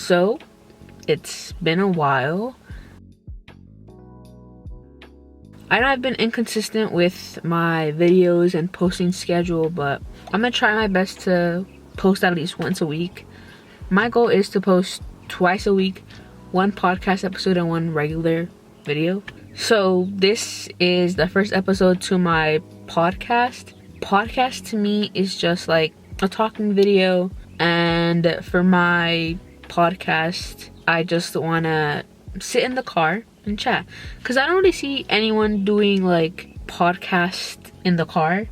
So, it's been a while. I know I've been inconsistent with my videos and posting schedule, but I'm gonna try my best to post at least once a week. My goal is to post twice a week, one podcast episode and one regular video. So this is the first episode to my podcast. Podcast to me is just like a talking video, and for my podcast I just want to sit in the car and chat, because I don't really see anyone doing like podcast in the car.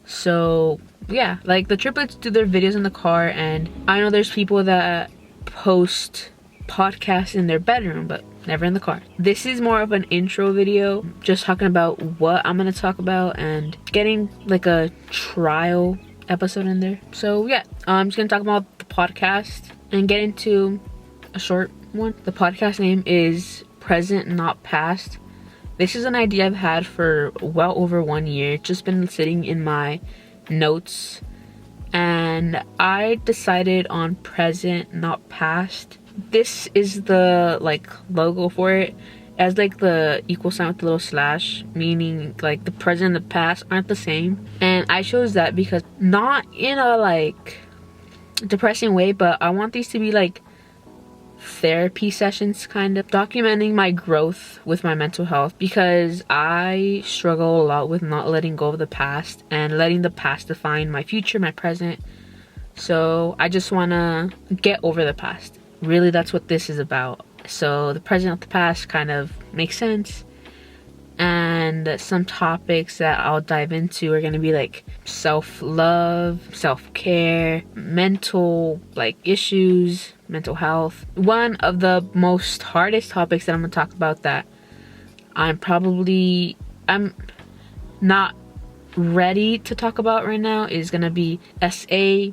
So yeah, like the triplets do their videos in the car, and I know there's people that post podcasts in their bedroom but never in the car. This is more of an intro video, just talking about what I'm gonna talk about and getting like a trial episode in there. So yeah, I'm just gonna talk about the podcast and get into a short one. The podcast name is Present Not Past. This is an idea I've had for well over 1 year. It's just been sitting in my notes, and I decided on present not past. This is the like logo for it, as like the equal sign with the little slash, meaning like the present and the past aren't the same. And I chose that because, not in a like depressing way, but I want these to be like therapy sessions, kind of documenting my growth with my mental health, because I struggle a lot with not letting go of the past and letting the past define my future, my present. So I just want to get over the past. Really, that's what this is about. So the present of the past kind of makes sense, and some topics that I'll dive into are going to be like self-love, self-care, mental like issues, mental health. One of the most hardest topics that I'm going to talk about that I'm not ready to talk about right now is going to be SA.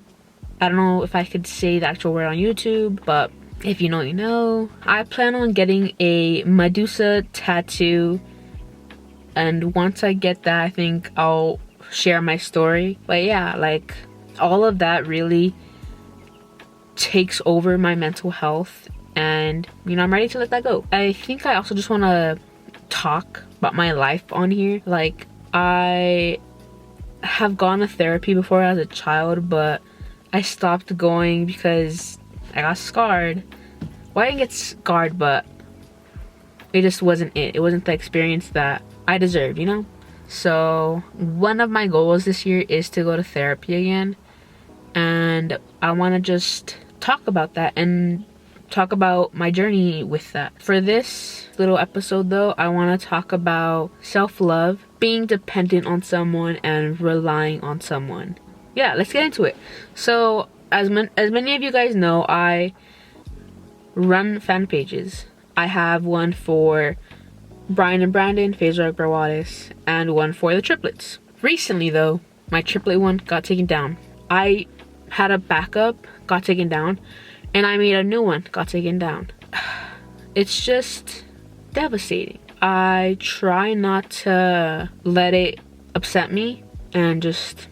I don't know if I could say the actual word on YouTube, but if you know, you know. I plan on getting a Medusa tattoo, and once I get that, I think I'll share my story. But yeah, like all of that really takes over my mental health, and you know, I'm ready to let that go. I think I also just want to talk about my life on here. Like, I have gone to therapy before as a child, but I stopped going because I got scarred. Well, I didn't get scarred, but it just wasn't it. It wasn't the experience that I deserved, you know? So one of my goals this year is to go to therapy again, and I want to just talk about that and talk about my journey with that. For this little episode though, I want to talk about self-love, being dependent on someone, and relying on someone. Yeah, let's get into it. So as many of you guys know, I run fan pages. I have one for Brian and Brandon, Faisal Brawadis, and one for the triplets. Recently though, my triplet one got taken down. I had a backup, got taken down, and I made a new one, got taken down. It's just devastating. I try not to let it upset me and just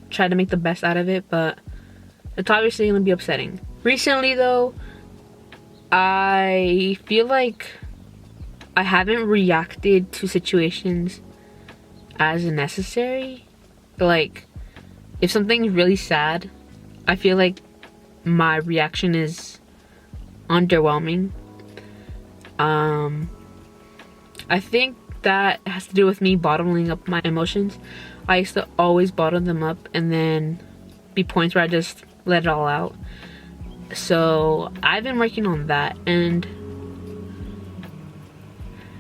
try to make the best out of it, but it's obviously gonna be upsetting. Recently though, I feel like I haven't reacted to situations as necessary. Like, if something's really sad, I feel like my reaction is underwhelming. I think that has to do with me bottling up my emotions. I used to always bottle them up, and then be points where I just let it all out. So I've been working on that, and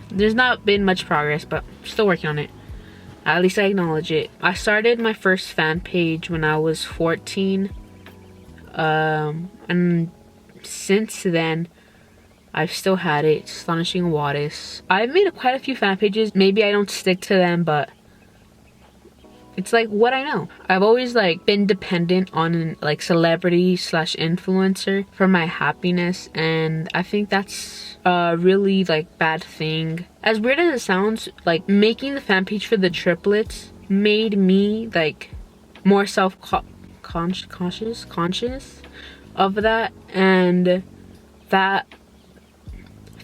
there's not been much progress, but still working on it. At least I acknowledge it. I started my first fan page when I was 14, and since then I've still had it. Astonishing Wadis. I've made quite a few fan pages. Maybe I don't stick to them, but it's like what I know. I've always like been dependent on like celebrity / influencer for my happiness, and I think that's a really like bad thing. As weird as it sounds, like making the fan page for the triplets made me like more conscious of that, and that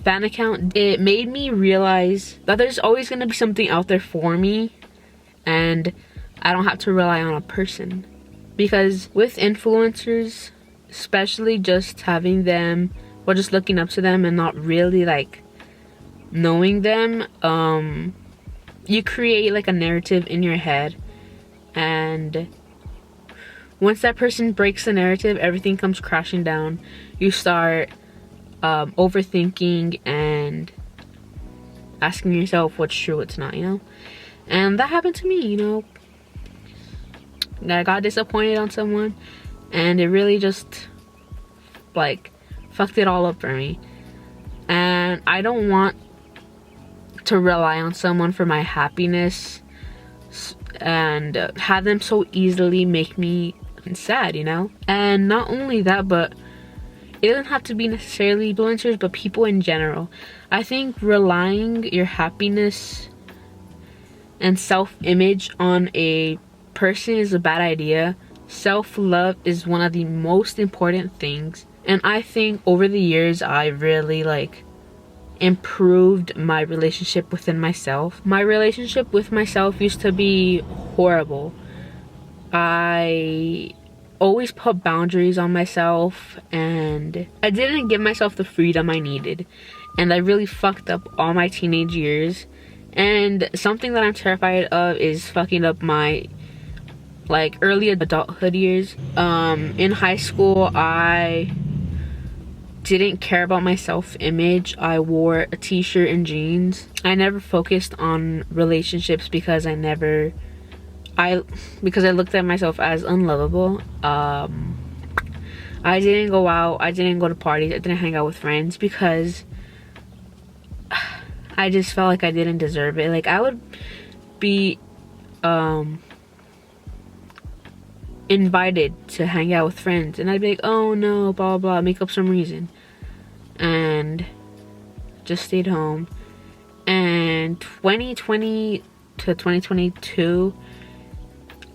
fan account, it made me realize that there's always going to be something out there for me, and I don't have to rely on a person. Because with influencers, especially just having them, or just looking up to them and not really like knowing them, you create like a narrative in your head, and once that person breaks the narrative, everything comes crashing down. You start overthinking and asking yourself what's true, what's not, you know? And that happened to me, you know? I got disappointed on someone, and it really just like fucked it all up for me. And I don't want to rely on someone for my happiness and have them so easily make me sad, you know? And not only that, but it doesn't have to be necessarily influencers, but people in general. I think relying your happiness and self-image on a person is a bad idea. Self-love is one of the most important things, and I think over the years I really like improved my relationship within myself. My relationship with myself used to be horrible. I always put boundaries on myself, and I didn't give myself the freedom I needed, and I really fucked up all my teenage years. And something that I'm terrified of is fucking up my like early adulthood years. In high school, I didn't care about my self-image. I wore a t-shirt and jeans. I never focused on relationships because I looked at myself as unlovable. I didn't go out, I didn't go to parties, I didn't hang out with friends because I just felt like I didn't deserve it. Like I would be invited to hang out with friends, and I'd be like, oh no, blah blah, make up some reason, and just stayed home. And 2020 to 2022,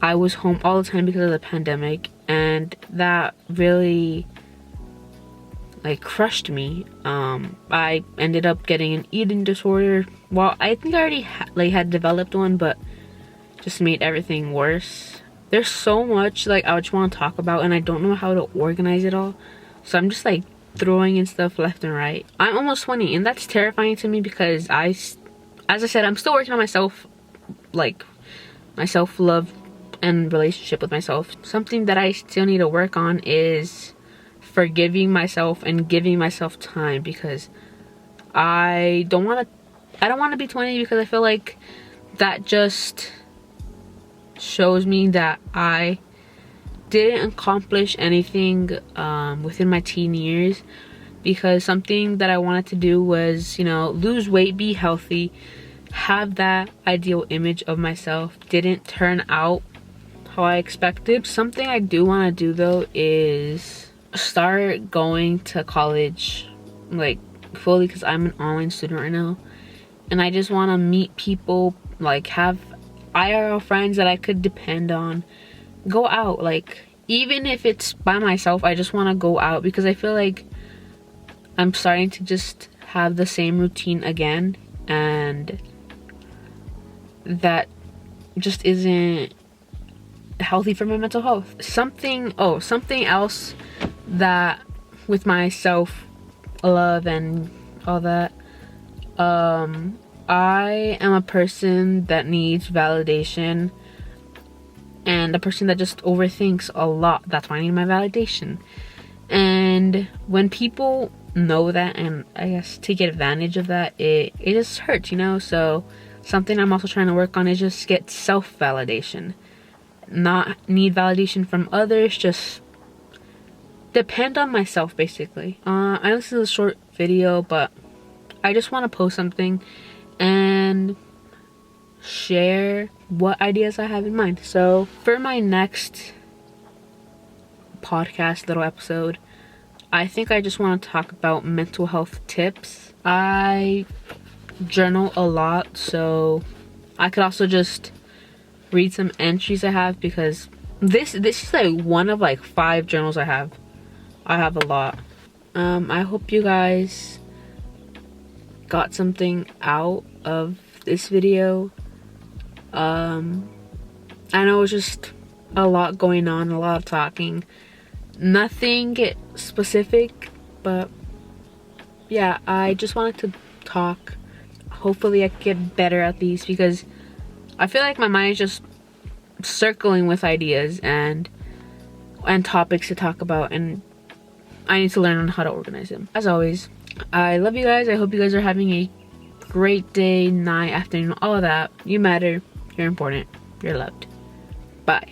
I was home all the time because of the pandemic, and that really like crushed me. I ended up getting an eating disorder. Well, I think I already had developed one, but just made everything worse. There's so much like I just want to talk about, and I don't know how to organize it all, so I'm just like throwing in stuff left and right. I'm almost 20, and that's terrifying to me because as I said, I'm still working on myself, like my self-love and relationship with myself. Something that I still need to work on is forgiving myself and giving myself time, because I don't want to be 20, because I feel like that just shows me that I didn't accomplish anything within my teen years, because something that I wanted to do was, you know, lose weight, be healthy, have that ideal image of myself. Didn't turn out how I expected. Something I do want to do though is start going to college like fully, because I'm an online student right now, and I just want to meet people, like have IRL friends that I could depend on, go out, like even if it's by myself. I just want to go out because I feel like I'm starting to just have the same routine again, and that just isn't healthy for my mental health. Something else that with my self love and all that, I am a person that needs validation, and a person that just overthinks a lot. That's why I need my validation. And when people know that and I guess take advantage of that, it just hurts, you know? So something I'm also trying to work on is just get self-validation. Not need validation from others, just depend on myself basically. I know this is a short video, but I just want to post something and share what ideas I have in mind. So for my next podcast little episode, I think I just want to talk about mental health tips. I journal a lot, so I could also just read some entries I have, because this is like one of like 5 journals I have. I have a lot. I hope you guys got something out of this video. I know it's just a lot going on, a lot of talking. Nothing specific, but yeah, I just wanted to talk. Hopefully I can get better at these, because I feel like my mind is just circling with ideas and topics to talk about, and I need to learn on how to organize them. As always, I love you guys. I hope you guys are having a great day, night, afternoon, all of that. You matter. You're important. You're loved. Bye.